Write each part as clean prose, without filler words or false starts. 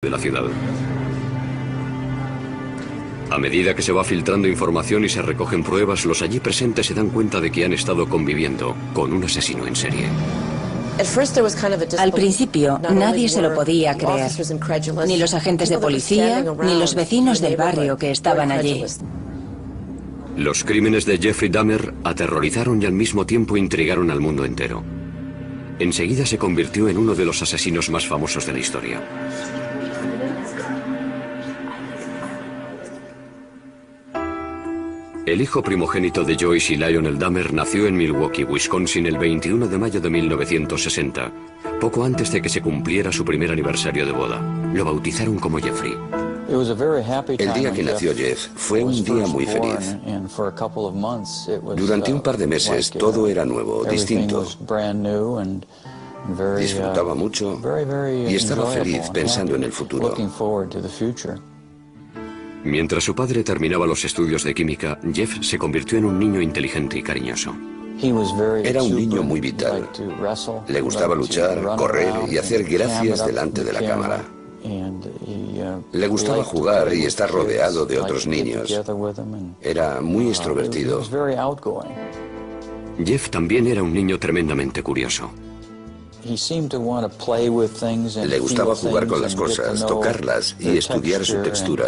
de la ciudad. A medida que se va filtrando información y se recogen pruebas, los allí presentes se dan cuenta de que han estado conviviendo con un asesino en serie. Al principio, nadie se lo podía creer, ni los agentes de policía, ni los vecinos del barrio que estaban allí. Los crímenes de Jeffrey Dahmer aterrorizaron y al mismo tiempo intrigaron al mundo entero. Enseguida se convirtió en uno de los asesinos más famosos de la historia. El hijo primogénito de Joyce y Lionel Dahmer nació en Milwaukee, Wisconsin, el 21 de mayo de 1960, poco antes de que se cumpliera su primer aniversario de boda. Lo bautizaron como Jeffrey. El día que nació Jeff fue un día muy feliz. Durante un par de meses todo era nuevo, distinto. Disfrutaba mucho y estaba feliz pensando en el futuro. Mientras su padre terminaba los estudios de química, Jeff se convirtió en un niño inteligente y cariñoso. Era un niño muy vital. Le gustaba luchar, correr y hacer gracias delante de la cámara. Le gustaba jugar y estar rodeado de otros niños. Era muy extrovertido. Jeff también era un niño tremendamente curioso. Le gustaba jugar con las cosas, tocarlas y estudiar su textura.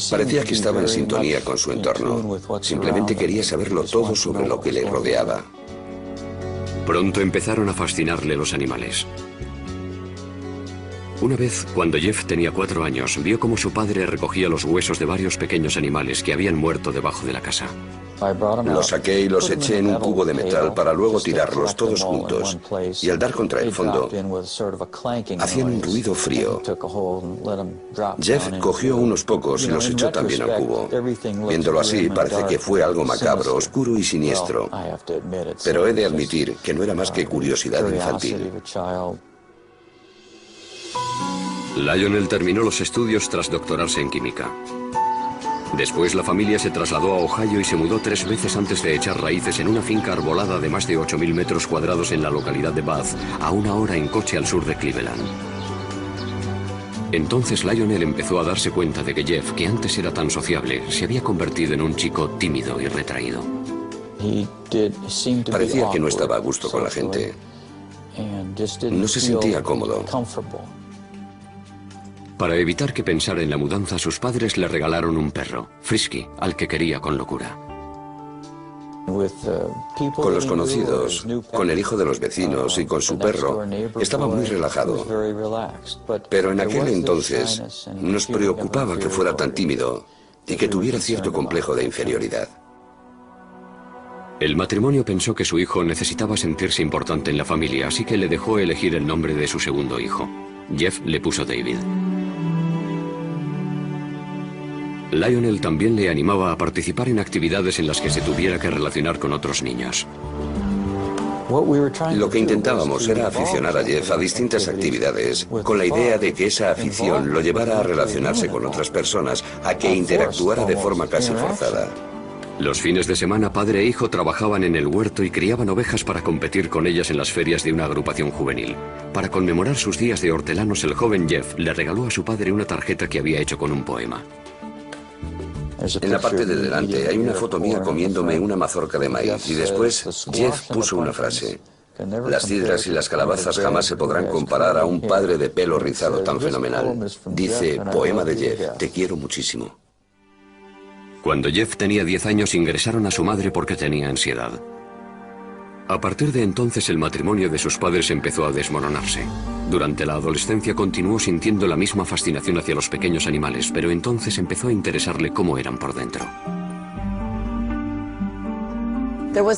Parecía que estaba en sintonía con su entorno. Simplemente quería saberlo todo sobre lo que le rodeaba. Pronto empezaron a fascinarle los animales. Una vez, cuando Jeff tenía 4 años, vio cómo su padre recogía los huesos de varios pequeños animales que habían muerto debajo de la casa. Los saqué y los eché en un cubo de metal para luego tirarlos todos juntos. Y al dar contra el fondo, hacían un ruido frío. Jeff cogió unos pocos y los echó también al cubo. Viéndolo así, parece que fue algo macabro, oscuro y siniestro. Pero he de admitir que no era más que curiosidad infantil. Lionel terminó los estudios tras doctorarse en química. Después la familia se trasladó a Ohio y se mudó 3 veces antes de echar raíces en una finca arbolada de más de 8.000 metros cuadrados en la localidad de Bath, a 1 hora en coche al sur de Cleveland. Entonces Lionel empezó a darse cuenta de que Jeff, que antes era tan sociable, se había convertido en un chico tímido y retraído. Parecía que no estaba a gusto con la gente. No se sentía cómodo. Para evitar que pensara en la mudanza, sus padres le regalaron un perro, Frisky, al que quería con locura. Con los conocidos, con el hijo de los vecinos y con su perro, estaba muy relajado. Pero en aquel entonces nos preocupaba que fuera tan tímido y que tuviera cierto complejo de inferioridad. El matrimonio pensó que su hijo necesitaba sentirse importante en la familia, así que le dejó elegir el nombre de su segundo hijo. Jeff le puso David. Lionel también le animaba a participar en actividades en las que se tuviera que relacionar con otros niños. Lo que intentábamos era aficionar a Jeff a distintas actividades, con la idea de que esa afición lo llevara a relacionarse con otras personas, a que interactuara de forma casi forzada. Los fines de semana, padre e hijo trabajaban en el huerto y criaban ovejas para competir con ellas en las ferias de una agrupación juvenil. Para conmemorar sus días de hortelanos, el joven Jeff le regaló a su padre una tarjeta que había hecho con un poema. En la parte de delante hay una foto mía comiéndome una mazorca de maíz y después Jeff puso una frase. Las cidras y las calabazas jamás se podrán comparar a un padre de pelo rizado tan fenomenal. Dice, poema de Jeff, te quiero muchísimo. Cuando Jeff tenía 10 años ingresaron a su madre porque tenía ansiedad. A partir de entonces el matrimonio de sus padres empezó a desmoronarse. Durante la adolescencia continuó sintiendo la misma fascinación hacia los pequeños animales, pero entonces empezó a interesarle cómo eran por dentro.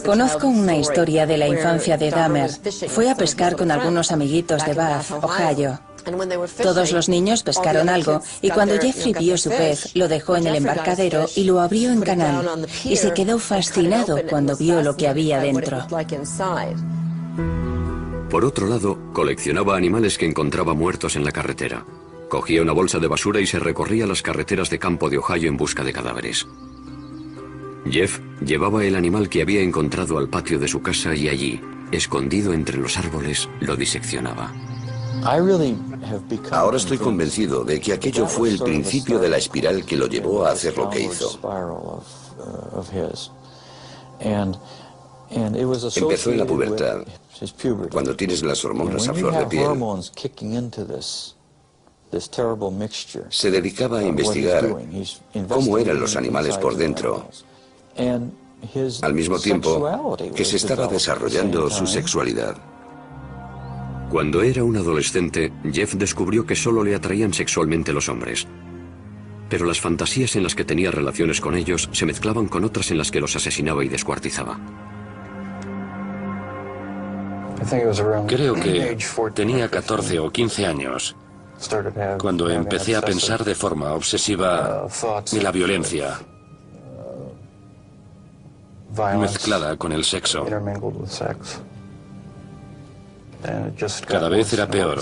Conozco una historia de la infancia de Dahmer. Fue a pescar con algunos amiguitos de Bath, Ohio. Todos los niños pescaron algo y cuando Jeffrey vio su pez, lo dejó en el embarcadero y lo abrió en canal. Y se quedó fascinado cuando vio lo que había dentro. Por otro lado, coleccionaba animales que encontraba muertos en la carretera. Cogía una bolsa de basura y se recorría las carreteras de campo de Ohio en busca de cadáveres. Jeff llevaba el animal que había encontrado al patio de su casa y allí, escondido entre los árboles, lo diseccionaba. Ahora estoy convencido de que aquello fue el principio de la espiral que lo llevó a hacer lo que hizo. Empezó en la pubertad, cuando tienes las hormonas a flor de piel. Se dedicaba a investigar cómo eran los animales por dentro, al mismo tiempo que se estaba desarrollando su sexualidad. Cuando era un adolescente, Jeff descubrió que solo le atraían sexualmente los hombres. Pero las fantasías en las que tenía relaciones con ellos se mezclaban con otras en las que los asesinaba y descuartizaba. Creo que tenía 14 o 15 años cuando empecé a pensar de forma obsesiva en la violencia mezclada con el sexo. Cada vez era peor.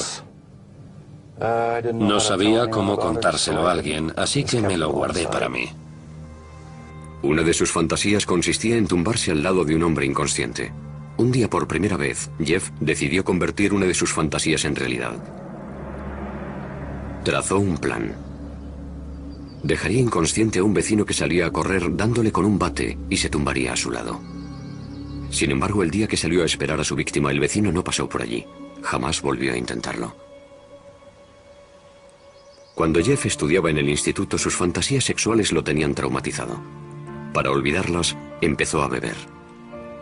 No sabía cómo contárselo a alguien, así que me lo guardé para mí. Una de sus fantasías consistía en tumbarse al lado de un hombre inconsciente. Un día, por primera vez, Jeff decidió convertir una de sus fantasías en realidad. Trazó un plan. Dejaría inconsciente a un vecino que salía a correr dándole con un bate y se tumbaría a su lado. Sin embargo, el día que salió a esperar a su víctima, el vecino no pasó por allí. Jamás volvió a intentarlo. Cuando Jeff estudiaba en el instituto, sus fantasías sexuales lo tenían traumatizado. Para olvidarlas, empezó a beber.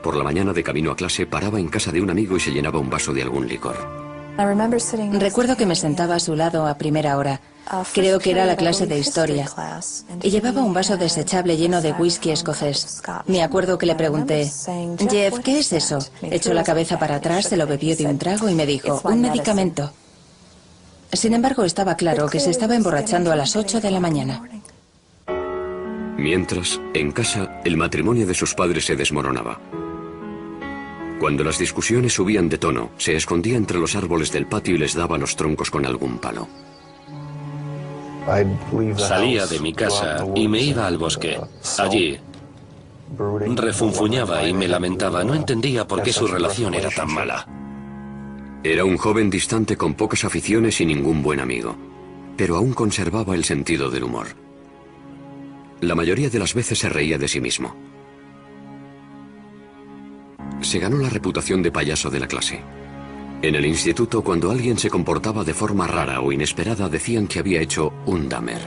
Por la mañana, de camino a clase, paraba en casa de un amigo y se llenaba un vaso de algún licor. Recuerdo que me sentaba a su lado a primera hora. Creo que era la clase de historia. Y llevaba un vaso desechable lleno de whisky escocés. Me acuerdo que le pregunté, Jeff, ¿qué es eso? Echó la cabeza para atrás, se lo bebió de un trago y me dijo, un medicamento. Sin embargo, estaba claro que se estaba emborrachando a las 8 de la mañana. Mientras, en casa, el matrimonio de sus padres se desmoronaba. Cuando las discusiones subían de tono, se escondía entre los árboles del patio y les daba los troncos con algún palo. Salía de mi casa y me iba al bosque. Allí refunfuñaba y me lamentaba. No entendía por qué su relación era tan mala. Era un joven distante con pocas aficiones y ningún buen amigo, pero aún conservaba el sentido del humor. La mayoría de las veces se reía de sí mismo. Se ganó la reputación de payaso de la clase. En el instituto, cuando alguien se comportaba de forma rara o inesperada, decían que había hecho un Dahmer.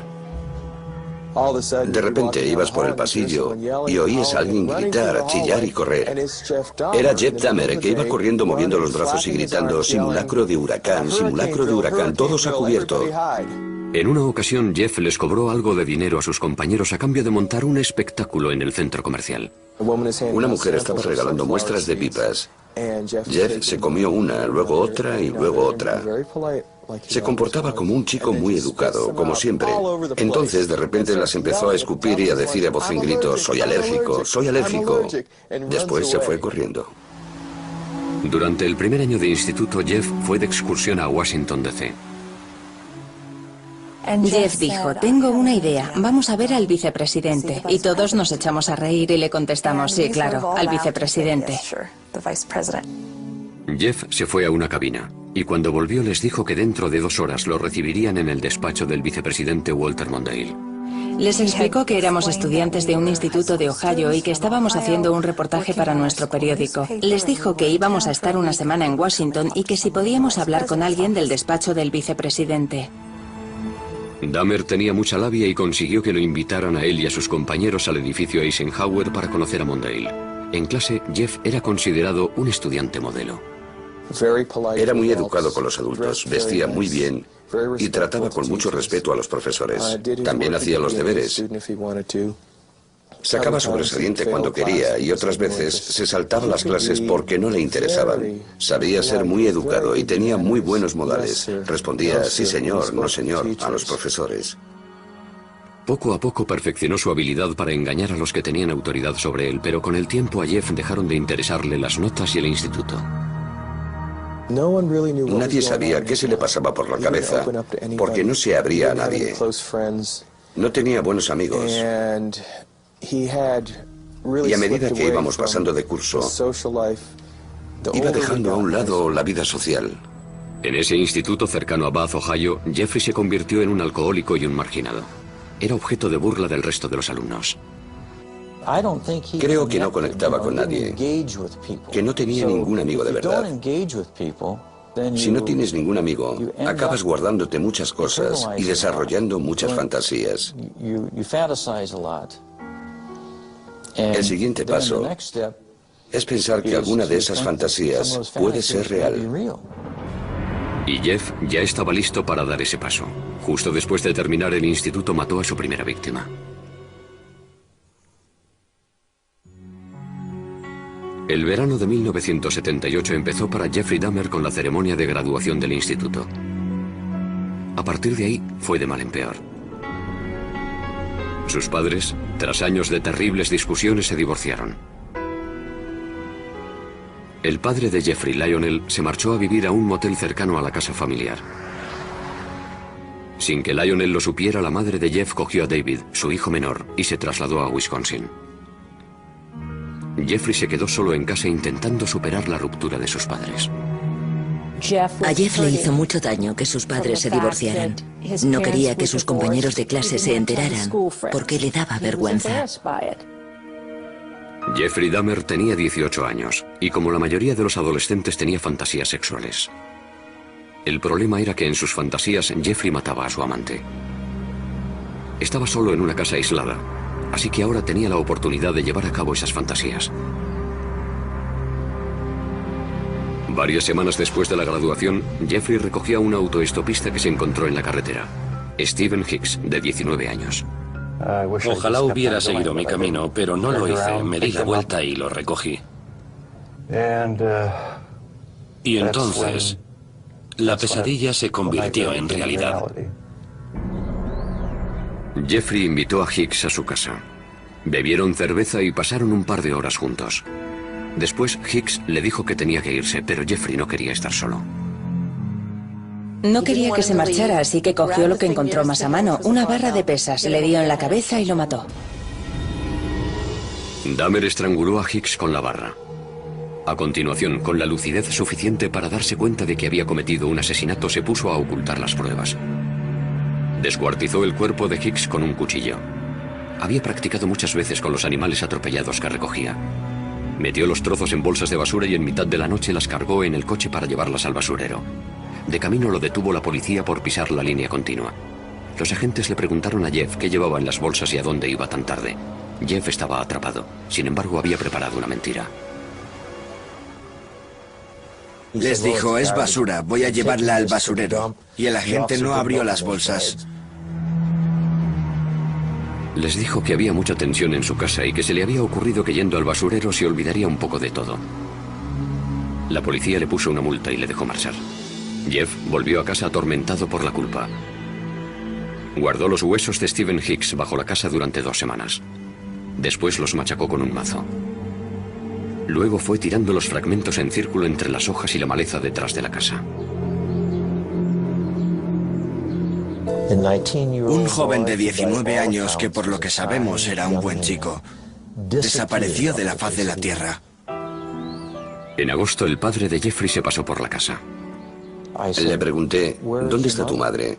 De repente ibas por el pasillo y oías a alguien gritar, chillar y correr. Era Jeff Dahmer, que iba corriendo moviendo los brazos y gritando, simulacro de huracán, todos a cubierto. En una ocasión, Jeff les cobró algo de dinero a sus compañeros a cambio de montar un espectáculo en el centro comercial. Una mujer estaba regalando muestras de pipas. Jeff se comió una, luego otra y luego otra. Se comportaba como un chico muy educado, como siempre. Entonces, de repente, las empezó a escupir y a decir a voz en grito, soy alérgico, soy alérgico. Después se fue corriendo. Durante el primer año de instituto, Jeff fue de excursión a Washington, D.C. Jeff dijo, tengo una idea, vamos a ver al vicepresidente. Y todos nos echamos a reír y le contestamos, sí, claro, al vicepresidente. Jeff se fue a una cabina, y cuando volvió les dijo que dentro de 2 horas lo recibirían en el despacho del vicepresidente Walter Mondale. Les explicó que éramos estudiantes de un instituto de Ohio y que estábamos haciendo un reportaje para nuestro periódico. Les dijo que íbamos a estar una semana en Washington y que si podíamos hablar con alguien del despacho del vicepresidente. Dahmer tenía mucha labia y consiguió que lo invitaran a él y a sus compañeros al edificio Eisenhower para conocer a Mondale. En clase, Jeff era considerado un estudiante modelo. Era muy educado con los adultos, vestía muy bien y trataba con mucho respeto a los profesores. También hacía los deberes. Sacaba sobresaliente cuando quería y otras veces se saltaba las clases porque no le interesaban. Sabía ser muy educado y tenía muy buenos modales. Respondía, sí señor, no señor, a los profesores. Poco a poco perfeccionó su habilidad para engañar a los que tenían autoridad sobre él, pero con el tiempo a Jeff dejaron de interesarle las notas y el instituto. Nadie sabía qué se le pasaba por la cabeza, porque no se abría a nadie. No tenía buenos amigos. Y a medida que íbamos pasando de curso, iba dejando a un lado la vida social. En ese instituto cercano a Bath, Ohio, Jeffrey se convirtió en un alcohólico y un marginado. Era objeto de burla del resto de los alumnos. Creo que no conectaba con nadie, que no tenía ningún amigo de verdad. Si no tienes ningún amigo, acabas guardándote muchas cosas y desarrollando muchas fantasías. El siguiente paso es pensar que alguna de esas fantasías puede ser real. Y Jeff ya estaba listo para dar ese paso. Justo después de terminar el instituto mató a su primera víctima. El verano de 1978 empezó para Jeffrey Dahmer con la ceremonia de graduación del instituto. A partir de ahí fue de mal en peor. Sus padres, tras años de terribles discusiones, se divorciaron. El padre de Jeffrey, Lionel, se marchó a vivir a un motel cercano a la casa familiar. Sin que Lionel lo supiera, la madre de Jeff cogió a David, su hijo menor, y se trasladó a Wisconsin. Jeffrey se quedó solo en casa intentando superar la ruptura de sus padres. A Jeff le hizo mucho daño que sus padres se divorciaran. No quería que sus compañeros de clase se enteraran, porque le daba vergüenza. Jeffrey Dahmer tenía 18 años, y como la mayoría de los adolescentes tenía fantasías sexuales. El problema era que en sus fantasías Jeffrey mataba a su amante. Estaba solo en una casa aislada, así que ahora tenía la oportunidad de llevar a cabo esas fantasías. Varias semanas después de la graduación, Jeffrey recogió a un autoestopista que se encontró en la carretera, Stephen Hicks, de 19 años. Ojalá hubiera seguido mi camino, pero no lo hice. Me di la vuelta y lo recogí. Y entonces, la pesadilla se convirtió en realidad. Jeffrey invitó a Hicks a su casa. Bebieron cerveza y pasaron un par de horas juntos. Después, Hicks le dijo que tenía que irse, pero Jeffrey no quería estar solo. No quería que se marchara, así que cogió lo que encontró más a mano, una barra de pesas, le dio en la cabeza y lo mató. Dahmer estranguló a Hicks con la barra. A continuación, con la lucidez suficiente para darse cuenta de que había cometido un asesinato, se puso a ocultar las pruebas. Descuartizó el cuerpo de Hicks con un cuchillo. Había practicado muchas veces con los animales atropellados que recogía. Metió los trozos en bolsas de basura y en mitad de la noche las cargó en el coche para llevarlas al basurero. De camino lo detuvo la policía por pisar la línea continua. Los agentes le preguntaron a Jeff qué llevaba en las bolsas y a dónde iba tan tarde. Jeff estaba atrapado. Sin embargo, había preparado una mentira. Les dijo, es basura, voy a llevarla al basurero. Y el agente no abrió las bolsas. Les dijo que había mucha tensión en su casa y que se le había ocurrido que yendo al basurero se olvidaría un poco de todo. La policía le puso una multa y le dejó marchar. Jeff volvió a casa atormentado por la culpa. Guardó los huesos de Stephen Hicks bajo la casa durante 2 semanas. Después los machacó con un mazo. Luego fue tirando los fragmentos en círculo entre las hojas y la maleza detrás de la casa. Un joven de 19 años que por lo que sabemos era un buen chico, desapareció de la faz de la tierra. En agosto, el padre de Jeffrey se pasó por la casa. Le pregunté, ¿dónde está tu madre?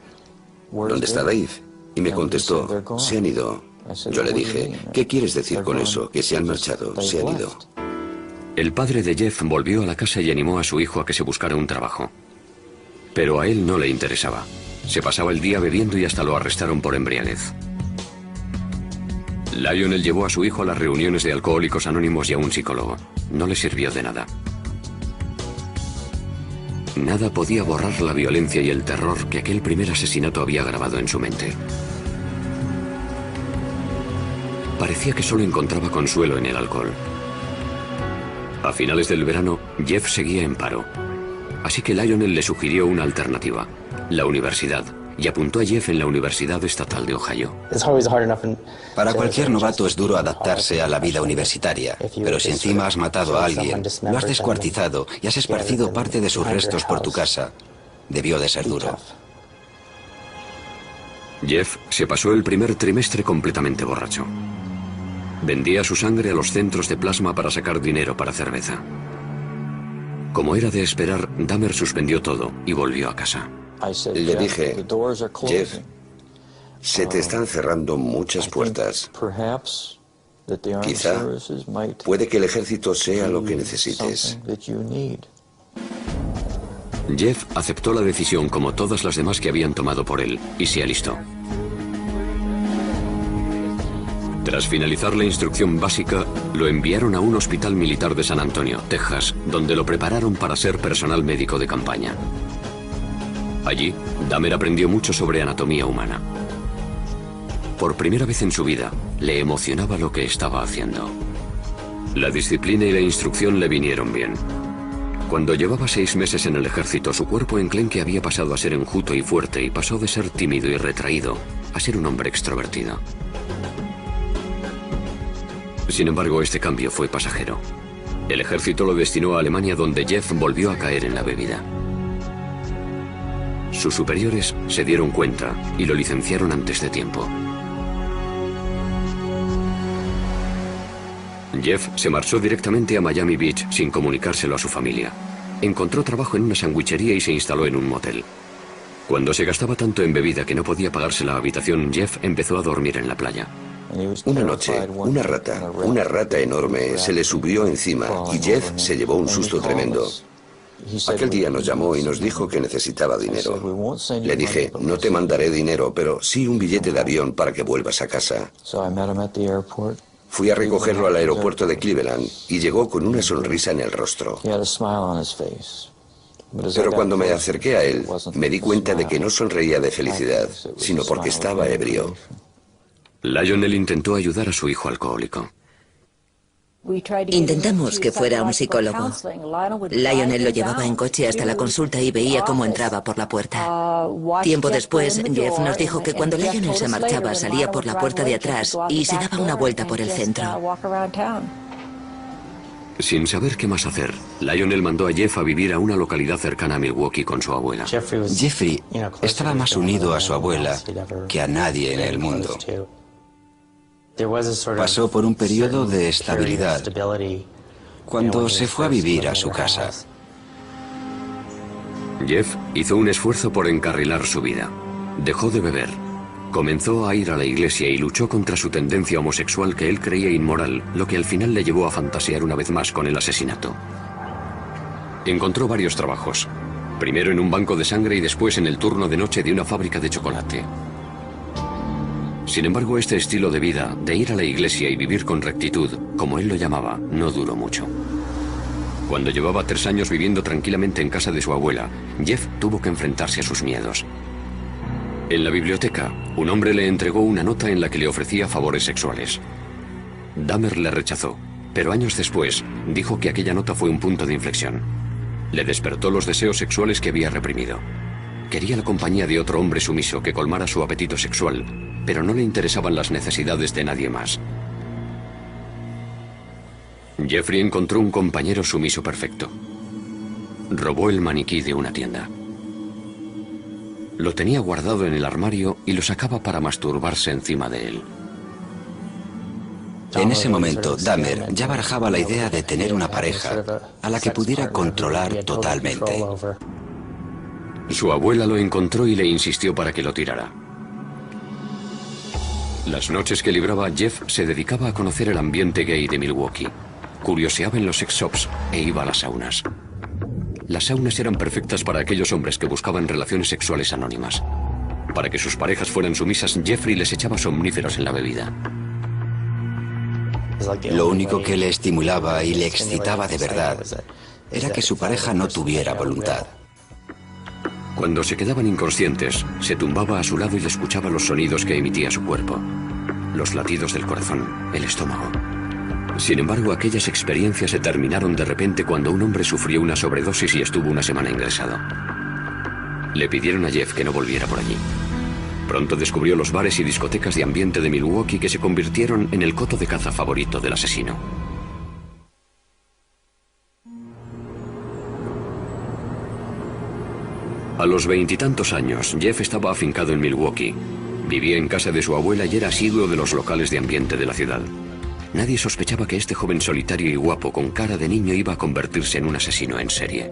¿Dónde está Dave? Y me contestó, se han ido. Yo le dije, ¿qué quieres decir con eso? Que se han marchado, se han ido. El padre de Jeff volvió a la casa y animó a su hijo a que se buscara un trabajo. Pero a él no le interesaba. Se pasaba el día bebiendo y hasta lo arrestaron por embriaguez. Lionel llevó a su hijo a las reuniones de Alcohólicos Anónimos y a un psicólogo. No le sirvió de nada. Nada podía borrar la violencia y el terror que aquel primer asesinato había grabado en su mente. Parecía que solo encontraba consuelo en el alcohol. A finales del verano, Jeff seguía en paro. Así que Lionel le sugirió una alternativa, la universidad, y apuntó a Jeff en la Universidad Estatal de Ohio. Para cualquier novato es duro adaptarse a la vida universitaria, pero si encima has matado a alguien, lo has descuartizado y has esparcido parte de sus restos por tu casa, debió de ser duro. Jeff se pasó el primer trimestre completamente borracho. Vendía su sangre a los centros de plasma para sacar dinero para cerveza. Como era de esperar, Dahmer suspendió todo y volvió a casa. Le dije, Jeff, se te están cerrando muchas puertas. Quizá puede que el ejército sea lo que necesites. Jeff aceptó la decisión como todas las demás que habían tomado por él y se alistó. Tras finalizar la instrucción básica, lo enviaron a un hospital militar de San Antonio, Texas, donde lo prepararon para ser personal médico de campaña. Allí, Dahmer aprendió mucho sobre anatomía humana. Por primera vez en su vida, le emocionaba lo que estaba haciendo. La disciplina y la instrucción le vinieron bien. Cuando llevaba 6 meses en el ejército, su cuerpo enclenque había pasado a ser enjuto y fuerte y pasó de ser tímido y retraído a ser un hombre extrovertido. Sin embargo, este cambio fue pasajero. El ejército lo destinó a Alemania, donde Jeff volvió a caer en la bebida. Sus superiores se dieron cuenta y lo licenciaron antes de tiempo. Jeff se marchó directamente a Miami Beach sin comunicárselo a su familia. Encontró trabajo en una sandwichería y se instaló en un motel. Cuando se gastaba tanto en bebida que no podía pagarse la habitación, Jeff empezó a dormir en la playa. Una noche, una rata enorme se le subió encima y Jeff se llevó un susto tremendo. Aquel día nos llamó y nos dijo que necesitaba dinero. Le dije, no te mandaré dinero, pero sí un billete de avión para que vuelvas a casa. Fui a recogerlo al aeropuerto de Cleveland y llegó con una sonrisa en el rostro. Pero cuando me acerqué a él, me di cuenta de que no sonreía de felicidad, sino porque estaba ebrio. Lionel intentó ayudar a su hijo alcohólico. Intentamos que fuera un psicólogo. Lionel lo llevaba en coche hasta la consulta y veía cómo entraba por la puerta. Tiempo después, Jeff nos dijo que cuando Lionel se marchaba salía por la puerta de atrás y se daba una vuelta por el centro. Sin saber qué más hacer, Lionel mandó a Jeff a vivir a una localidad cercana a Milwaukee con su abuela. Jeffrey estaba más unido a su abuela que a nadie en el mundo. Pasó por un periodo de estabilidad cuando se fue a vivir a su casa. Jeff hizo un esfuerzo por encarrilar su vida. Dejó de beber, comenzó a ir a la iglesia y luchó contra su tendencia homosexual que él creía inmoral, lo que al final le llevó a fantasear una vez más con el asesinato. Encontró varios trabajos, primero en un banco de sangre y después en el turno de noche de una fábrica de chocolate. Sin embargo, este estilo de vida, de ir a la iglesia y vivir con rectitud, como él lo llamaba, no duró mucho. Cuando llevaba 3 años viviendo tranquilamente en casa de su abuela, Jeff tuvo que enfrentarse a sus miedos. En la biblioteca, un hombre le entregó una nota en la que le ofrecía favores sexuales. Dahmer le rechazó, pero años después dijo que aquella nota fue un punto de inflexión. Le despertó los deseos sexuales que había reprimido. Quería la compañía de otro hombre sumiso que colmara su apetito sexual, pero no le interesaban las necesidades de nadie más. Jeffrey encontró un compañero sumiso perfecto. Robó el maniquí de una tienda. Lo tenía guardado en el armario y lo sacaba para masturbarse encima de él. En ese momento, Dahmer ya barajaba la idea de tener una pareja a la que pudiera controlar totalmente. Su abuela lo encontró y le insistió para que lo tirara. Las noches que libraba, Jeff se dedicaba a conocer el ambiente gay de Milwaukee. Curioseaba en los sex shops e iba a las saunas. Las saunas eran perfectas para aquellos hombres que buscaban relaciones sexuales anónimas. Para que sus parejas fueran sumisas, Jeffrey les echaba somníferos en la bebida. Lo único que le estimulaba y le excitaba de verdad era que su pareja no tuviera voluntad. Cuando se quedaban inconscientes, se tumbaba a su lado y le escuchaba los sonidos que emitía su cuerpo. Los latidos del corazón, el estómago. Sin embargo, aquellas experiencias se terminaron de repente cuando un hombre sufrió una sobredosis y estuvo una semana ingresado. Le pidieron a Jeff que no volviera por allí. Pronto descubrió los bares y discotecas de ambiente de Milwaukee que se convirtieron en el coto de caza favorito del asesino. A los 20 y tantos años, Jeff estaba afincado en Milwaukee. Vivía en casa de su abuela y era asiduo de los locales de ambiente de la ciudad. Nadie sospechaba que este joven solitario y guapo con cara de niño iba a convertirse en un asesino en serie.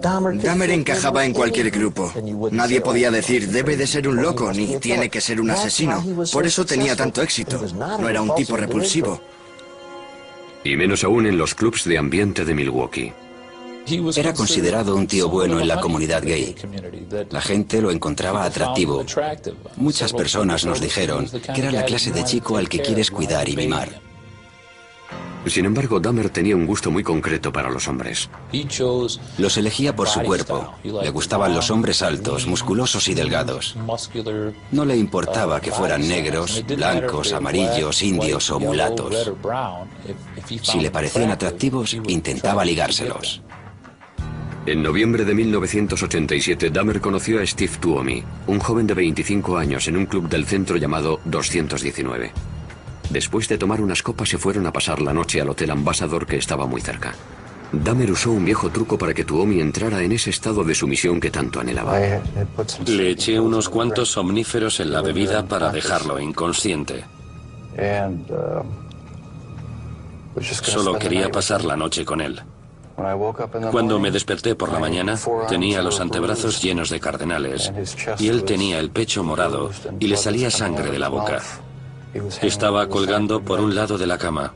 Dahmer encajaba en cualquier grupo. Nadie podía decir, debe de ser un loco, ni tiene que ser un asesino. Por eso tenía tanto éxito. No era un tipo repulsivo. Y menos aún en los clubs de ambiente de Milwaukee. Era considerado un tío bueno en la comunidad gay. La gente lo encontraba atractivo. Muchas personas nos dijeron que era la clase de chico al que quieres cuidar y mimar. Sin embargo, Dahmer tenía un gusto muy concreto para los hombres. Los elegía por su cuerpo. Le gustaban los hombres altos, musculosos y delgados. No le importaba que fueran negros, blancos, amarillos, indios o mulatos. Si le parecían atractivos, intentaba ligárselos. En noviembre de 1987, Dahmer conoció a Steve Tuomi, un joven de 25 años en un club del centro llamado 219. Después de tomar unas copas se fueron a pasar la noche al Hotel Ambassador, que estaba muy cerca. Dahmer usó un viejo truco para que Tuomi entrara en ese estado de sumisión que tanto anhelaba. Le eché unos cuantos somníferos en la bebida para dejarlo inconsciente. Solo quería pasar la noche con él. Cuando me desperté por la mañana, tenía los antebrazos llenos de cardenales y él tenía el pecho morado y le salía sangre de la boca. Estaba colgando por un lado de la cama.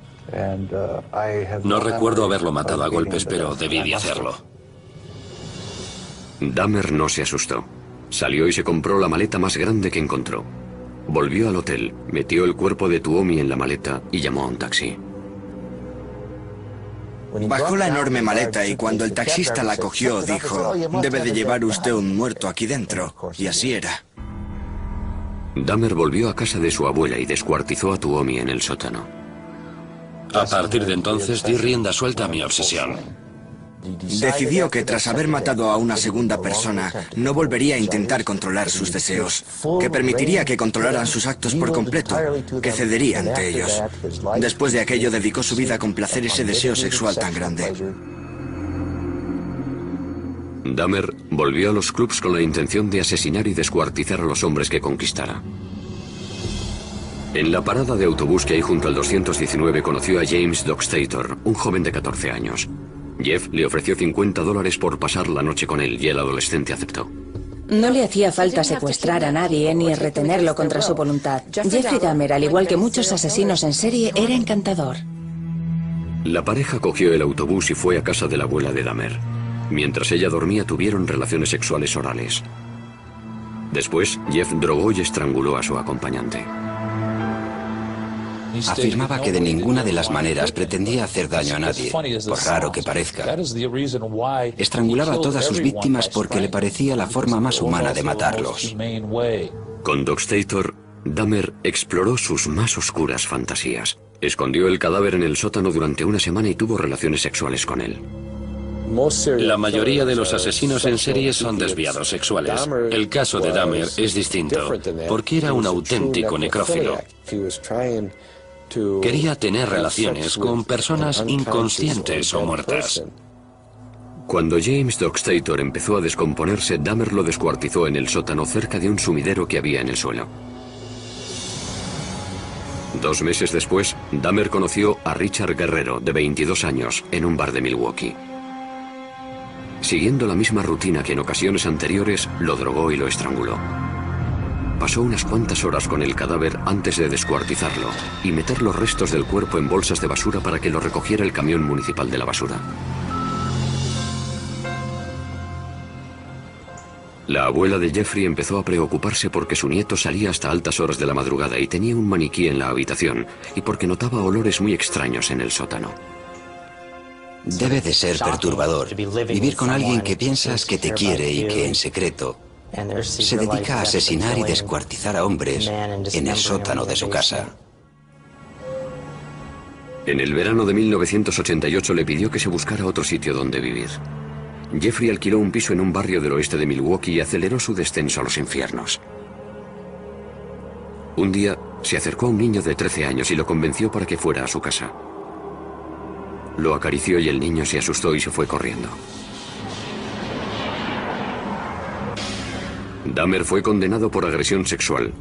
No recuerdo haberlo matado a golpes, pero debí de hacerlo. Dahmer no se asustó. Salió y se compró la maleta más grande que encontró. Volvió al hotel, metió el cuerpo de Tuomi en la maleta y llamó a un taxi. Bajó la enorme maleta y cuando el taxista la cogió dijo, debe de llevar usted un muerto aquí dentro. Y así era. Dahmer volvió a casa de su abuela y descuartizó a Tuomi en el sótano. A partir de entonces di rienda suelta a mi obsesión. Decidió que tras haber matado a una segunda persona, no volvería a intentar controlar sus deseos, que permitiría que controlaran sus actos por completo, que cedería ante ellos. Después de aquello dedicó su vida a complacer ese deseo sexual tan grande. Dahmer volvió a los clubs con la intención de asesinar y descuartizar a los hombres que conquistara. En la parada de autobús que hay junto al 219 conoció a James Dockstader, un joven de 14 años. Jeff le ofreció $50 por pasar la noche con él y el adolescente aceptó. No le hacía falta secuestrar a nadie ni retenerlo contra su voluntad. Jeffrey Dahmer, al igual que muchos asesinos en serie, era encantador. La pareja cogió el autobús y fue a casa de la abuela de Dahmer. Mientras ella dormía, tuvieron relaciones sexuales orales. Después, Jeff drogó y estranguló a su acompañante. Afirmaba que de ninguna de las maneras pretendía hacer daño a nadie, por raro que parezca. Estrangulaba a todas sus víctimas porque le parecía la forma más humana de matarlos. Con Dockstader, Dahmer exploró sus más oscuras fantasías. Escondió el cadáver en el sótano durante una semana y tuvo relaciones sexuales con él. La mayoría de los asesinos en serie son desviados sexuales. El caso de Dahmer es distinto, porque era un auténtico necrófilo. Quería tener relaciones con personas inconscientes o muertas. Cuando James Dockstader empezó a descomponerse, Dahmer lo descuartizó en el sótano cerca de un sumidero que había en el suelo. 2 meses después, Dahmer conoció a Richard Guerrero, de 22 años, en un bar de Milwaukee. Siguiendo la misma rutina que en ocasiones anteriores, lo drogó y lo estranguló. Pasó unas cuantas horas con el cadáver antes de descuartizarlo y meter los restos del cuerpo en bolsas de basura para que lo recogiera el camión municipal de la basura. La abuela de Jeffrey empezó a preocuparse porque su nieto salía hasta altas horas de la madrugada y tenía un maniquí en la habitación, y porque notaba olores muy extraños en el sótano. Debe de ser perturbador vivir con alguien que piensas que te quiere y que en secreto se dedica a asesinar y descuartizar a hombres en el sótano de su casa. En el verano de 1988 le pidió que se buscara otro sitio donde vivir. Jeffrey alquiló un piso en un barrio del oeste de Milwaukee y aceleró su descenso a los infiernos. Un día se acercó a un niño de 13 años y lo convenció para que fuera a su casa. Lo acarició y el niño se asustó y se fue corriendo. Dahmer fue condenado por agresión sexual.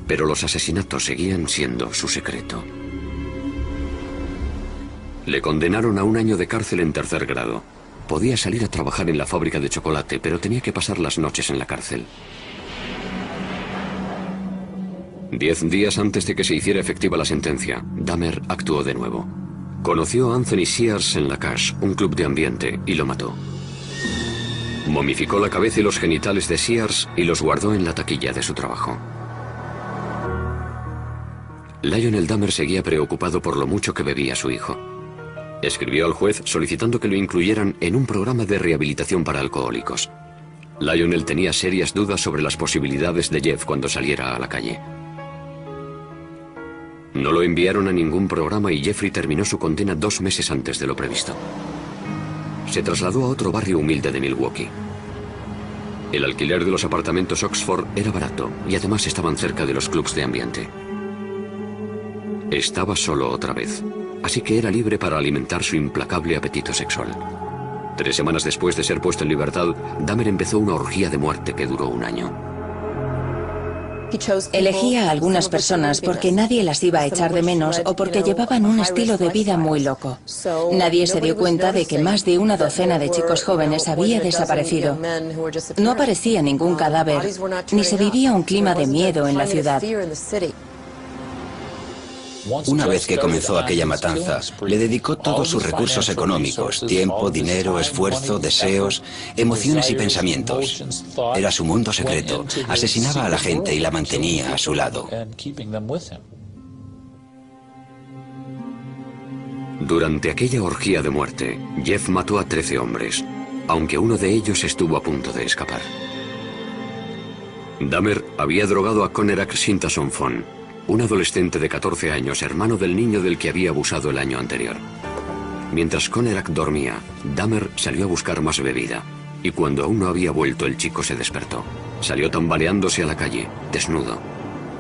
Pero los asesinatos seguían siendo su secreto. Le condenaron a 1 año de cárcel en 3er grado. Podía salir a trabajar en la fábrica de chocolate, pero tenía que pasar las noches en la cárcel. 10 días antes de que se hiciera efectiva la sentencia, Dahmer actuó de nuevo. Conoció a Anthony Sears en La Cache, un club de ambiente, y lo mató. Momificó la cabeza y los genitales de Sears y los guardó en la taquilla de su trabajo. Lionel Dahmer seguía preocupado por lo mucho que bebía su hijo. Escribió al juez solicitando que lo incluyeran en un programa de rehabilitación para alcohólicos. Lionel tenía serias dudas sobre las posibilidades de Jeff cuando saliera a la calle. No lo enviaron a ningún programa y Jeffrey terminó su condena 2 meses antes de lo previsto. Se trasladó a otro barrio humilde de Milwaukee. El alquiler de los apartamentos Oxford era barato y además estaban cerca de los clubs de ambiente. Estaba solo otra vez, así que era libre para alimentar su implacable apetito sexual. 3 semanas después de ser puesto en libertad, Dahmer empezó una orgía de muerte que duró 1 año. Elegía a algunas personas porque nadie las iba a echar de menos o porque llevaban un estilo de vida muy loco. Nadie se dio cuenta de que más de 1 docena de chicos jóvenes había desaparecido. No aparecía ningún cadáver, ni se vivía un clima de miedo en la ciudad. Una vez que comenzó aquella matanza, le dedicó todos sus recursos económicos, tiempo, dinero, esfuerzo, deseos, emociones y pensamientos. Era su mundo secreto. Asesinaba a la gente y la mantenía a su lado. Durante aquella orgía de muerte, Jeff mató a 13 hombres, aunque uno de ellos estuvo a punto de escapar. Dahmer había drogado a Conerak Shintason Fon, un adolescente de 14 años, hermano del niño del que había abusado el año anterior. Mientras Conerak dormía, Dahmer salió a buscar más bebida, y cuando aún no había vuelto, el chico se despertó. Salió tambaleándose a la calle, desnudo.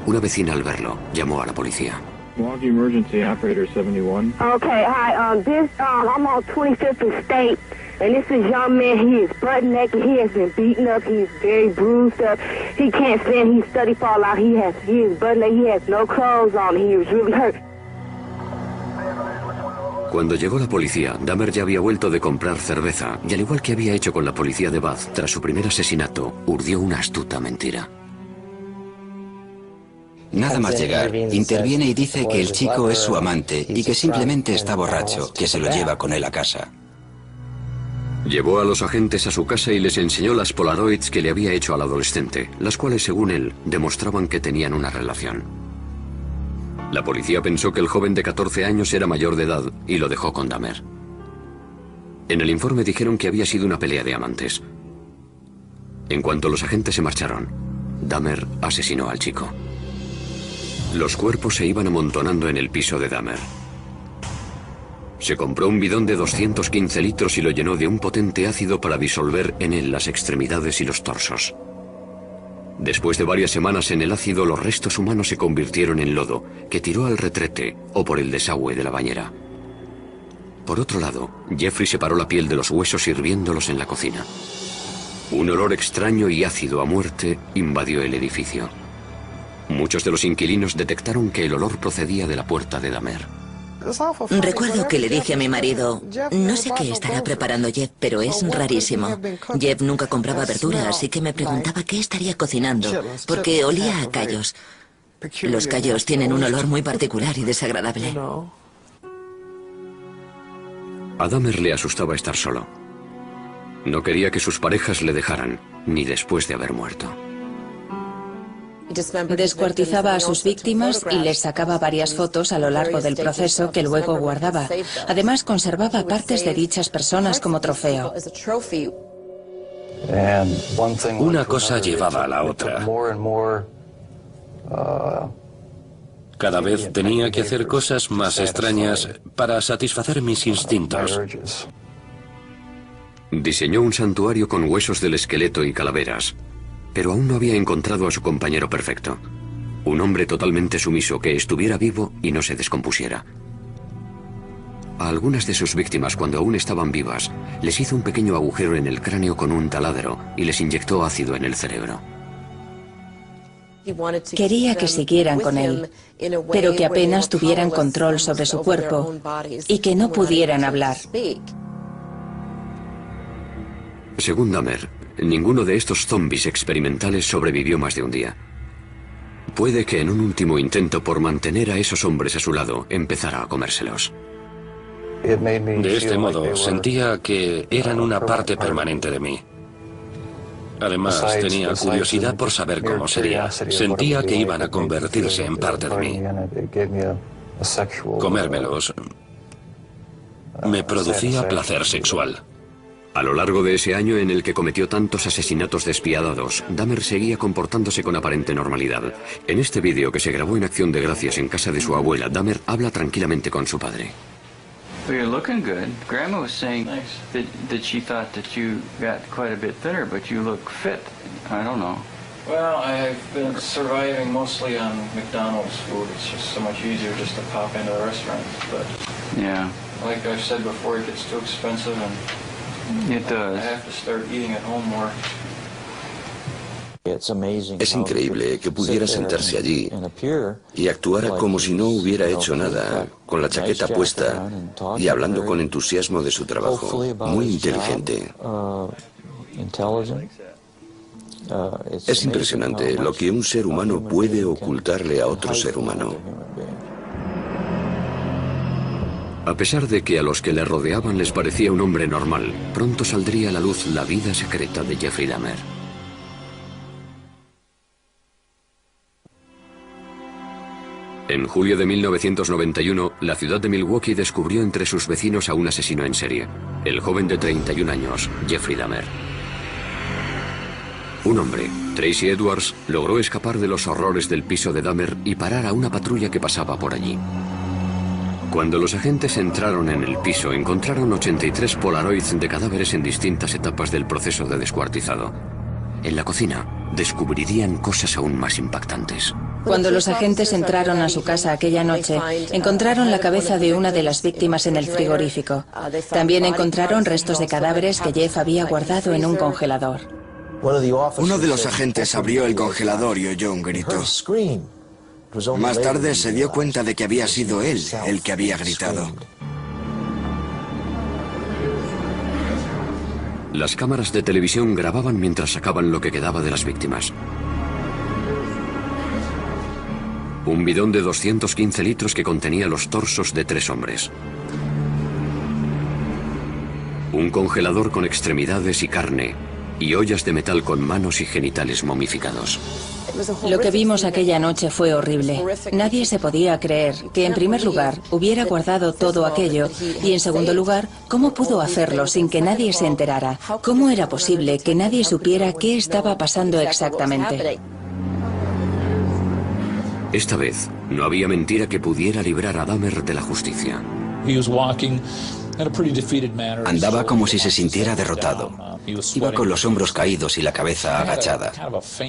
Una vecina, al verlo, llamó a la policía. Milwaukee Emergency Operator 71. Okay, hi, I'm on 25th and State, and this is young man. He is butt naked. He has been beaten up. He is very bruised up. He can't stand. He's study fall out. He is butt naked. He has no clothes on. He is really hurt. Cuando llegó la policía, Dahmer ya había vuelto de comprar cerveza, y al igual que había hecho con la policía de Bath tras su primer asesinato, urdió una astuta mentira. Nada más llegar, interviene y dice que el chico es su amante y que simplemente está borracho, que se lo lleva con él a casa. Llevó a los agentes a su casa y les enseñó las Polaroids que le había hecho al adolescente, las cuales, según él, demostraban que tenían una relación. La policía pensó que el joven de 14 años era mayor de edad y lo dejó con Dahmer. En el informe dijeron que había sido una pelea de amantes. En cuanto los agentes se marcharon, Dahmer asesinó al chico. Los cuerpos se iban amontonando en el piso de Dahmer. Se compró un bidón de 215 litros y lo llenó de un potente ácido para disolver en él las extremidades y los torsos. Después de varias semanas en el ácido, los restos humanos se convirtieron en lodo, que tiró al retrete o por el desagüe de la bañera. Por otro lado, Jeffrey separó la piel de los huesos hirviéndolos en la cocina. Un olor extraño y ácido a muerte invadió el edificio. Muchos de los inquilinos detectaron que el olor procedía de la puerta de Dahmer. Recuerdo que le dije a mi marido, no sé qué estará preparando Jeff, pero es rarísimo. Jeff nunca compraba verdura, así que me preguntaba qué estaría cocinando, porque olía a callos. Los callos tienen un olor muy particular y desagradable. A Dahmer le asustaba estar solo. No quería que sus parejas le dejaran, ni después de haber muerto. Descuartizaba a sus víctimas y les sacaba varias fotos a lo largo del proceso que luego guardaba. Además, conservaba partes de dichas personas como trofeo. Una cosa llevaba a la otra. Cada vez tenía que hacer cosas más extrañas para satisfacer mis instintos. Diseñó un santuario con huesos del esqueleto y calaveras, pero aún no había encontrado a su compañero perfecto. Un hombre totalmente sumiso que estuviera vivo y no se descompusiera. A algunas de sus víctimas, cuando aún estaban vivas, les hizo un pequeño agujero en el cráneo con un taladro y les inyectó ácido en el cerebro. Quería que siguieran con él, pero que apenas tuvieran control sobre su cuerpo y que no pudieran hablar. Según Dahmer, ninguno de estos zombies experimentales sobrevivió más de un día. Puede que en un último intento por mantener a esos hombres a su lado, empezara a comérselos. De este modo, sentía que eran una parte permanente de mí. Además, tenía curiosidad por saber cómo sería. Sentía que iban a convertirse en parte de mí. Comérmelos me producía placer sexual. A lo largo de ese año en el que cometió tantos asesinatos despiadados, Dahmer seguía comportándose con aparente normalidad. En este vídeo que se grabó en Acción de Gracias en casa de su abuela, Dahmer habla tranquilamente con su padre. Well, you're looking good. Grandma was saying that she thought that you got quite a bit thinner, but you look fit. I don't know. Well, I've been surviving mostly on McDonald's food. It's just so much easier just to pop into the restaurant. But yeah, like I've said before, it gets too expensive, and it does. I have to start eating at home more. Es increíble que pudiera sentarse allí y actuara como si no hubiera hecho nada, con la chaqueta puesta y hablando con entusiasmo de su trabajo. Muy inteligente. Es impresionante lo que un ser humano puede ocultarle a otro ser humano. A pesar de que a los que le rodeaban les parecía un hombre normal, pronto saldría a la luz la vida secreta de Jeffrey Dahmer. En julio de 1991, la ciudad de Milwaukee descubrió entre sus vecinos a un asesino en serie, el joven de 31 años, Jeffrey Dahmer. Un hombre, Tracy Edwards, logró escapar de los horrores del piso de Dahmer y parar a una patrulla que pasaba por allí. Cuando los agentes entraron en el piso, encontraron 83 polaroids de cadáveres en distintas etapas del proceso de descuartizado. En la cocina, descubrirían cosas aún más impactantes. Cuando los agentes entraron a su casa aquella noche, encontraron la cabeza de una de las víctimas en el frigorífico. También encontraron restos de cadáveres que Jeff había guardado en un congelador. Uno de los agentes abrió el congelador y oyó un grito. Más tarde se dio cuenta de que había sido él el que había gritado. Las cámaras de televisión grababan mientras sacaban lo que quedaba de las víctimas. Un bidón de 215 litros que contenía los torsos de 3 hombres. Un congelador con extremidades y carne, y ollas de metal con manos y genitales momificados. Lo que vimos aquella noche fue horrible. Nadie se podía creer que, en primer lugar, hubiera guardado todo aquello y, en segundo lugar, cómo pudo hacerlo sin que nadie se enterara. ¿Cómo era posible que nadie supiera qué estaba pasando exactamente? Esta vez, no había mentira que pudiera librar a Dahmer de la justicia. Andaba como si se sintiera derrotado. Iba con los hombros caídos y la cabeza agachada.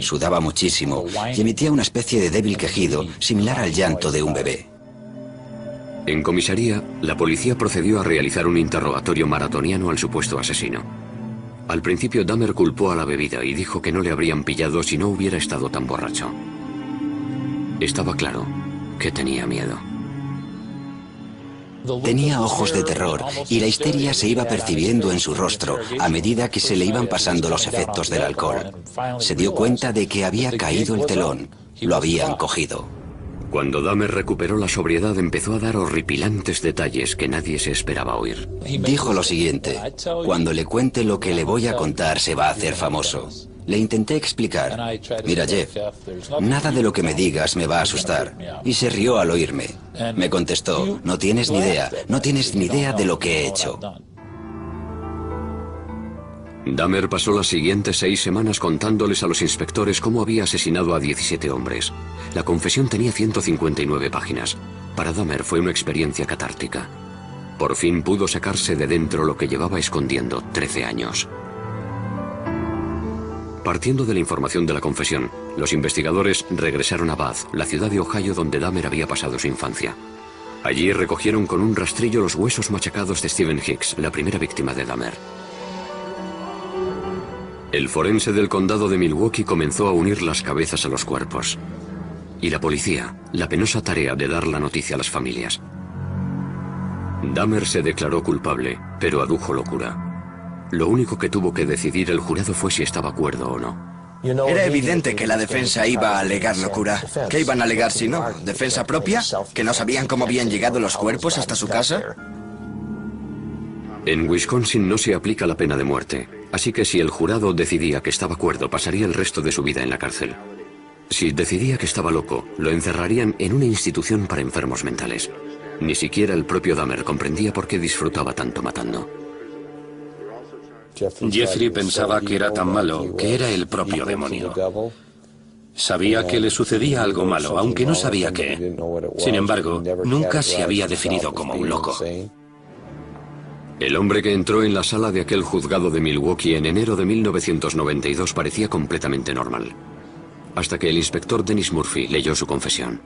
Sudaba muchísimo y emitía una especie de débil quejido, similar al llanto de un bebé. En comisaría, la policía procedió a realizar un interrogatorio maratoniano al supuesto asesino. Al principio, Dahmer culpó a la bebida y dijo que no le habrían pillado si no hubiera estado tan borracho. Estaba claro que tenía miedo. Tenía ojos de terror y la histeria se iba percibiendo en su rostro a medida que se le iban pasando los efectos del alcohol. Se dio cuenta de que había caído el telón. Lo habían cogido. Cuando Dahmer recuperó la sobriedad, empezó a dar horripilantes detalles que nadie se esperaba oír. Dijo lo siguiente: cuando le cuente lo que le voy a contar se va a hacer famoso. Le intenté explicar: mira, Jeff, nada de lo que me digas me va a asustar. Y se rió al oírme. Me contestó: no tienes ni idea de lo que he hecho. Dahmer pasó las siguientes 6 semanas contándoles a los inspectores cómo había asesinado a 17 hombres. La confesión tenía 159 páginas. Para Dahmer fue una experiencia catártica. Por fin pudo sacarse de dentro lo que llevaba escondiendo 13 años. Partiendo de la información de la confesión, los investigadores regresaron a Bath, la ciudad de Ohio donde Dahmer había pasado su infancia. Allí recogieron con un rastrillo los huesos machacados de Stephen Hicks, la primera víctima de Dahmer. El forense del condado de Milwaukee comenzó a unir las cabezas a los cuerpos. Y la policía, la penosa tarea de dar la noticia a las familias. Dahmer se declaró culpable, pero adujo locura. Lo único que tuvo que decidir el jurado fue si estaba cuerdo o no. Era evidente que la defensa iba a alegar locura. ¿Qué iban a alegar si no? ¿Defensa propia? ¿Que no sabían cómo habían llegado los cuerpos hasta su casa? En Wisconsin no se aplica la pena de muerte, así que si el jurado decidía que estaba cuerdo, pasaría el resto de su vida en la cárcel. Si decidía que estaba loco, lo encerrarían en una institución para enfermos mentales. Ni siquiera el propio Dahmer comprendía por qué disfrutaba tanto matando. Jeffrey pensaba que era tan malo que era el propio demonio. Sabía que le sucedía algo malo, aunque no sabía qué. Sin embargo, nunca se había definido como un loco. El hombre que entró en la sala de aquel juzgado de Milwaukee en enero de 1992 parecía completamente normal. Hasta que el inspector Dennis Murphy leyó su confesión.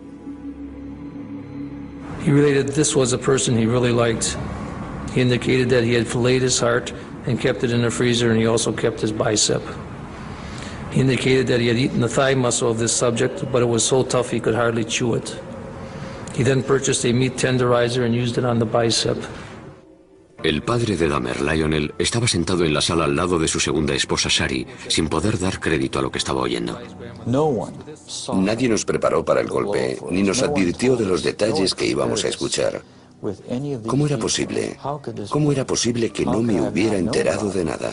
He related this was a person he really liked. He indicated that he had filleted his heart and kept it in the freezer, and he also kept his bicep. He indicated that he had eaten the thigh muscle of this subject, but it was so tough he could hardly chew it. He then purchased a meat tenderizer and used it on the bicep. El padre de Dahmer, Lionel, estaba sentado en la sala al lado de su segunda esposa, Shari, sin poder dar crédito a lo que estaba oyendo. Nadie nos preparó para el golpe, ni nos advirtió de los detalles que íbamos a escuchar. ¿Cómo era posible? ¿Cómo era posible que no me hubiera enterado de nada?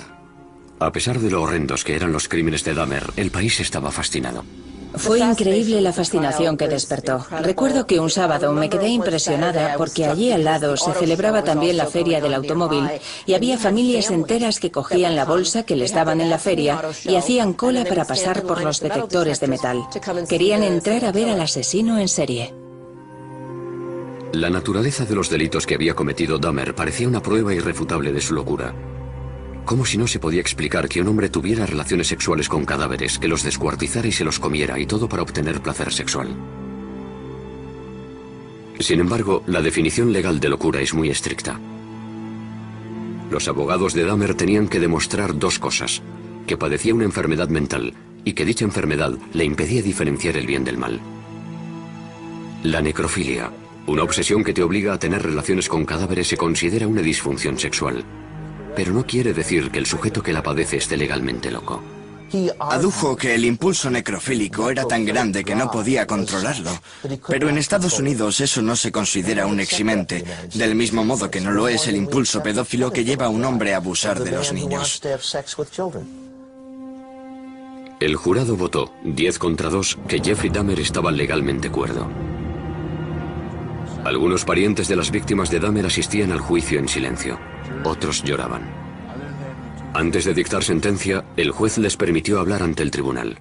A pesar de lo horrendos que eran los crímenes de Dahmer, el país estaba fascinado. Fue increíble la fascinación que despertó. Recuerdo que un sábado me quedé impresionada porque allí al lado se celebraba también la feria del automóvil y había familias enteras que cogían la bolsa que les daban en la feria y hacían cola para pasar por los detectores de metal. Querían entrar a ver al asesino en serie. La naturaleza de los delitos que había cometido Dahmer parecía una prueba irrefutable de su locura. Como si no se podía explicar que un hombre tuviera relaciones sexuales con cadáveres, que los descuartizara y se los comiera, y todo para obtener placer sexual. Sin embargo, la definición legal de locura es muy estricta. Los abogados de Dahmer tenían que demostrar dos cosas: que padecía una enfermedad mental y que dicha enfermedad le impedía diferenciar el bien del mal. La necrofilia, una obsesión que te obliga a tener relaciones con cadáveres, se considera una disfunción sexual. Pero no quiere decir que el sujeto que la padece esté legalmente loco. Adujo que el impulso necrofílico era tan grande que no podía controlarlo. Pero en Estados Unidos eso no se considera un eximente, del mismo modo que no lo es el impulso pedófilo que lleva a un hombre a abusar de los niños. El jurado votó, 10 contra 2, que Jeffrey Dahmer estaba legalmente cuerdo. Algunos parientes de las víctimas de Dahmer asistían al juicio en silencio. Otros lloraban. Antes de dictar sentencia, el juez les permitió hablar ante el tribunal.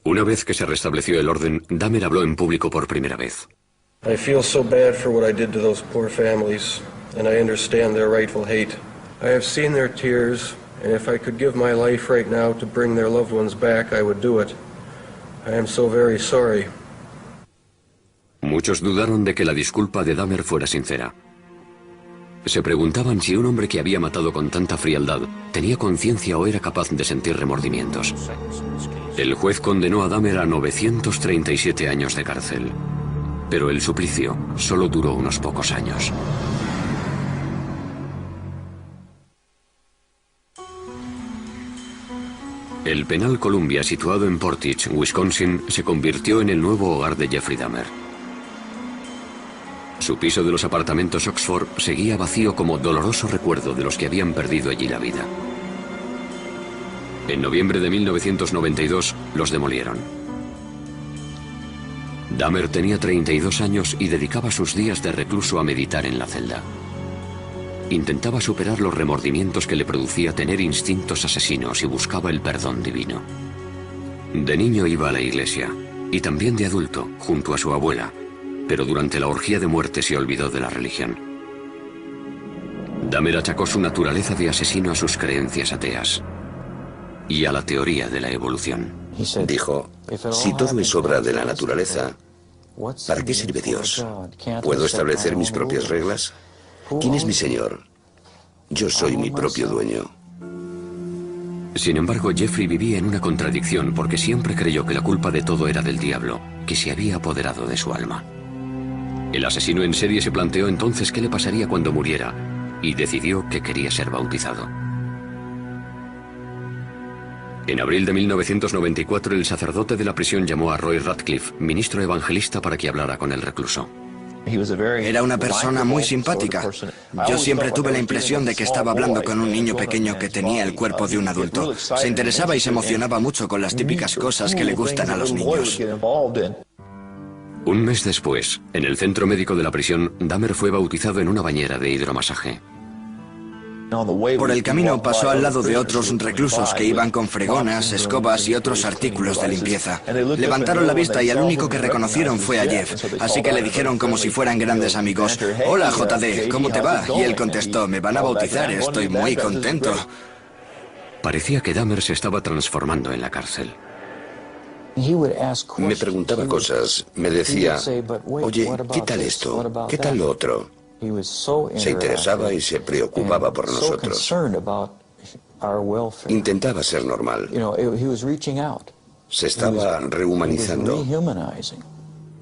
Una vez que se restableció el orden, Dahmer habló en público por primera vez. I feel so bad for what I did to those poor families, and I understand their rightful hate. I have seen their tears, and if I could give my life right now to bring their loved ones back, I would do it. I am so very sorry. Muchos dudaron de que la disculpa de Dahmer fuera sincera. Se preguntaban si un hombre que había matado con tanta frialdad tenía conciencia o era capaz de sentir remordimientos. El juez condenó a Dahmer a 937 años de cárcel. Pero el suplicio solo duró unos pocos años. El penal Columbia, situado en Portage, Wisconsin, se convirtió en el nuevo hogar de Jeffrey Dahmer. Su piso de los apartamentos Oxford seguía vacío como doloroso recuerdo de los que habían perdido allí la vida. En noviembre de 1992 los demolieron. Dahmer tenía 32 años y dedicaba sus días de recluso a meditar en la celda. Intentaba superar los remordimientos que le producía tener instintos asesinos y buscaba el perdón divino. De niño iba a la iglesia, y también de adulto, junto a su abuela, pero durante la orgía de muerte se olvidó de la religión. Dahmer achacó su naturaleza de asesino a sus creencias ateas. y a la teoría de la evolución. Dijo, si todo es obra de la naturaleza, ¿para qué sirve Dios? ¿Puedo establecer mis propias reglas? ¿Quién es mi Señor? Yo soy mi propio dueño. Sin embargo, Jeffrey vivía en una contradicción porque siempre creyó que la culpa de todo era del diablo, que se había apoderado de su alma. El asesino en serie se planteó entonces qué le pasaría cuando muriera y decidió que quería ser bautizado. En abril de 1994, el sacerdote de la prisión llamó a Roy Radcliffe, ministro evangelista, para que hablara con el recluso. Era una persona muy simpática. Yo siempre tuve la impresión de que estaba hablando con un niño pequeño que tenía el cuerpo de un adulto. Se interesaba y se emocionaba mucho con las típicas cosas que le gustan a los niños. Un mes después, en el centro médico de la prisión, Dahmer fue bautizado en una bañera de hidromasaje. Por el camino pasó al lado de otros reclusos que iban con fregonas, escobas y otros artículos de limpieza. Levantaron la vista y al único que reconocieron fue a Jeff, así que le dijeron como si fueran grandes amigos: «Hola, JD, ¿cómo te va?». Y él contestó: «Me van a bautizar, estoy muy contento». Parecía que Dahmer se estaba transformando en la cárcel. Me preguntaba cosas, me decía, oye, ¿qué tal esto? ¿Qué tal lo otro? Se interesaba y se preocupaba por nosotros. Intentaba ser normal. Se estaba rehumanizando.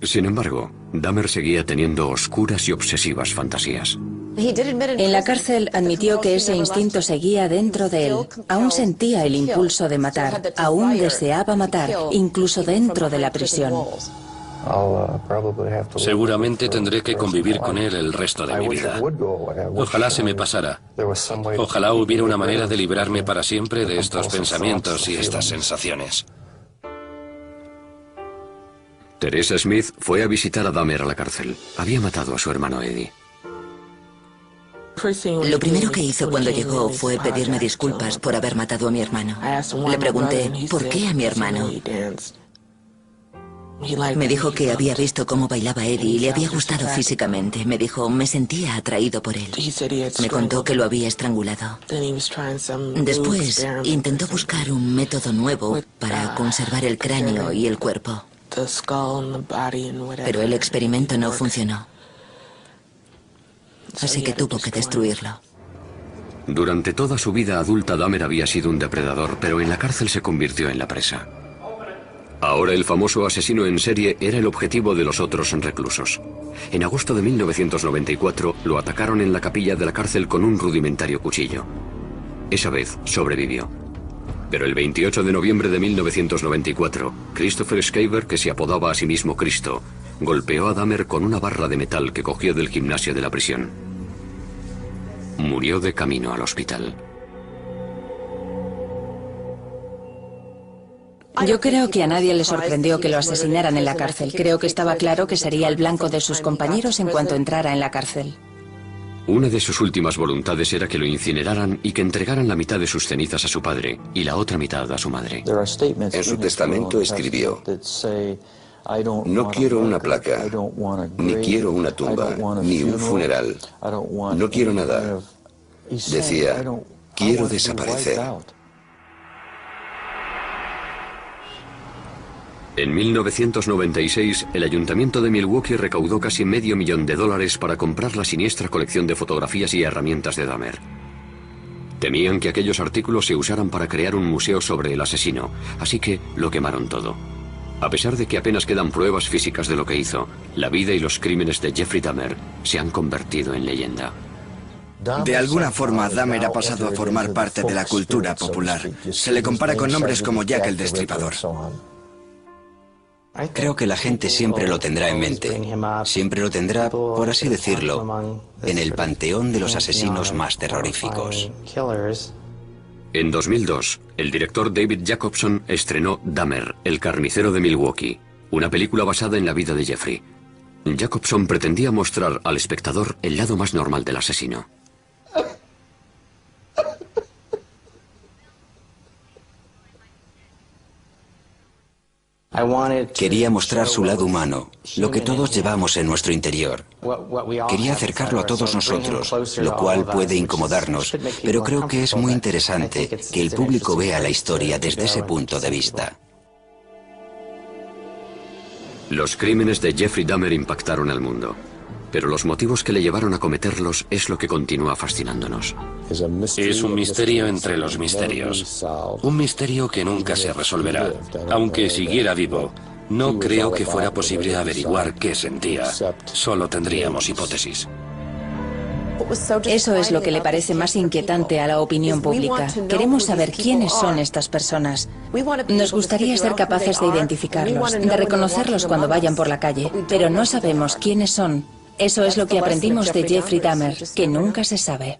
Sin embargo, Dahmer seguía teniendo oscuras y obsesivas fantasías. En la cárcel admitió que ese instinto seguía dentro de él. Aún sentía el impulso de matar, aún deseaba matar, incluso dentro de la prisión. Seguramente tendré que convivir con él el resto de mi vida. Ojalá se me pasara. Ojalá hubiera una manera de librarme para siempre de estos pensamientos y estas sensaciones. Teresa Smith fue a visitar a Dahmer a la cárcel. Había matado a su hermano Eddie. Lo primero que hizo cuando llegó fue pedirme disculpas por haber matado a mi hermano. Le pregunté, ¿por qué a mi hermano? Me dijo que había visto cómo bailaba Eddie y le había gustado físicamente. Me dijo, me sentía atraído por él. Me contó que lo había estrangulado. Después intentó buscar un método nuevo para conservar el cráneo y el cuerpo. Pero el experimento no funcionó. Así que tuvo que destruirlo. Durante toda su vida adulta, Dahmer había sido un depredador, pero en la cárcel se convirtió en la presa. Ahora el famoso asesino en serie era el objetivo de los otros reclusos. En agosto de 1994 lo atacaron en la capilla de la cárcel con un rudimentario cuchillo. Esa vez sobrevivió. Pero el 28 de noviembre de 1994, Christopher Schaefer, que se apodaba a sí mismo Cristo, golpeó a Dahmer con una barra de metal que cogió del gimnasio de la prisión. Murió de camino al hospital. Yo creo que a nadie le sorprendió que lo asesinaran en la cárcel. Creo que estaba claro que sería el blanco de sus compañeros en cuanto entrara en la cárcel. Una de sus últimas voluntades era que lo incineraran y que entregaran la mitad de sus cenizas a su padre y la otra mitad a su madre. En su testamento escribió: no quiero una placa, ni quiero una tumba, ni un funeral. No quiero nada. Decía, quiero desaparecer. En 1996, el ayuntamiento de Milwaukee recaudó casi $500,000 para comprar la siniestra colección de fotografías y herramientas de Dahmer. Temían que aquellos artículos se usaran para crear un museo sobre el asesino, así que lo quemaron todo. A pesar de que apenas quedan pruebas físicas de lo que hizo, la vida y los crímenes de Jeffrey Dahmer se han convertido en leyenda. De alguna forma, Dahmer ha pasado a formar parte de la cultura popular. Se le compara con nombres como Jack el Destripador. Creo que la gente siempre lo tendrá en mente. Siempre lo tendrá, por así decirlo, en el panteón de los asesinos más terroríficos. En 2002, el director David Jacobson estrenó Dahmer, el carnicero de Milwaukee, una película basada en la vida de Jeffrey. Jacobson pretendía mostrar al espectador el lado más normal del asesino. Quería mostrar su lado humano, lo que todos llevamos en nuestro interior. Quería acercarlo a todos nosotros, lo cual puede incomodarnos, pero creo que es muy interesante que el público vea la historia desde ese punto de vista. Los crímenes de Jeffrey Dahmer impactaron al mundo, pero los motivos que le llevaron a cometerlos es lo que continúa fascinándonos. Es un misterio entre los misterios. Un misterio que nunca se resolverá. Aunque siguiera vivo, no creo que fuera posible averiguar qué sentía. Solo tendríamos hipótesis. Eso es lo que le parece más inquietante a la opinión pública. Queremos saber quiénes son estas personas. Nos gustaría ser capaces de identificarlos, de reconocerlos cuando vayan por la calle, pero no sabemos quiénes son. Eso es lo que aprendimos de Jeffrey Dahmer, que nunca se sabe.